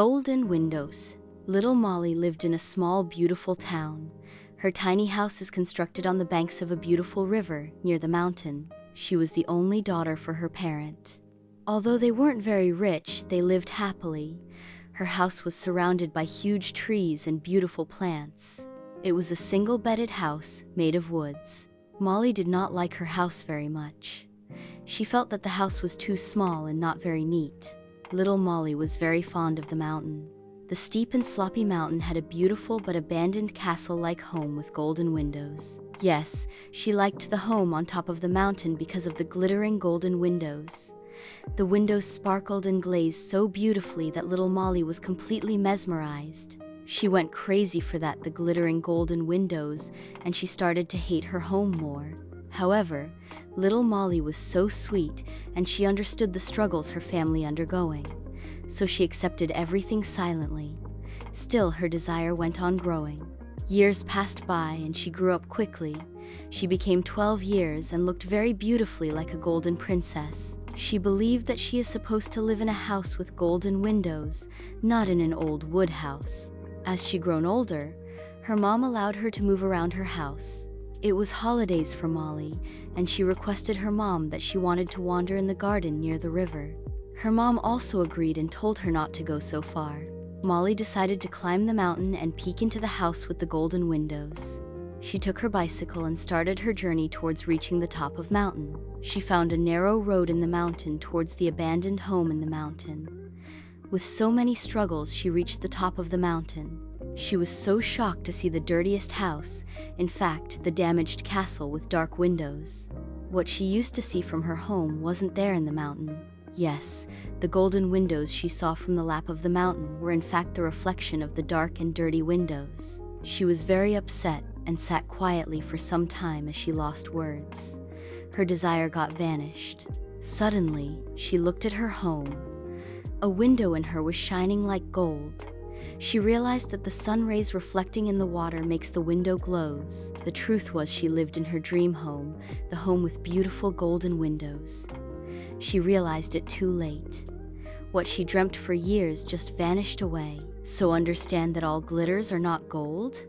Golden windows. Little Molly lived in a small, beautiful town. Her tiny house is constructed on the banks of a beautiful river near the mountain. She was the only daughter for her parent. Although they weren't very rich, they lived happily. Her house was surrounded by huge trees and beautiful plants. It was a single-bedded house made of woods. Molly did not like her house very much. She felt that the house was too small and not very neat. Little Molly was very fond of the mountain. The steep and sloppy mountain had a beautiful but abandoned castle-like home with golden windows. Yes, she liked the home on top of the mountain because of the glittering golden windows. The windows sparkled and glazed so beautifully that little Molly was completely mesmerized. She went crazy for the glittering golden windows, and she started to hate her home more. However, little Molly was so sweet, and she understood the struggles her family undergoing. So she accepted everything silently. Still, her desire went on growing. Years passed by and she grew up quickly. She became 12 years and looked very beautifully like a golden princess. She believed that she is supposed to live in a house with golden windows, not in an old wood house. As she grown older, her mom allowed her to move around her house. It was holidays for Molly, and she requested her mom that she wanted to wander in the garden near the river. Her mom also agreed and told her not to go so far. Molly decided to climb the mountain and peek into the house with the golden windows. She took her bicycle and started her journey towards reaching the top of mountain. She found a narrow road in the mountain towards the abandoned home in the mountain. With so many struggles, she reached the top of the mountain. She was so shocked to see the dirtiest house, in fact, the damaged castle with dark windows. What she used to see from her home wasn't there in the mountain. Yes, the golden windows she saw from the lap of the mountain were in fact the reflection of the dark and dirty windows. She was very upset and sat quietly for some time as she lost words. Her desire got vanished. Suddenly, she looked at her home. A window in her was shining like gold. She realized that the sun rays reflecting in the water makes the window glows. The truth was she lived in her dream home, the home with beautiful golden windows. She realized it too late. What she dreamt for years just vanished away. So understand that all glitters are not gold?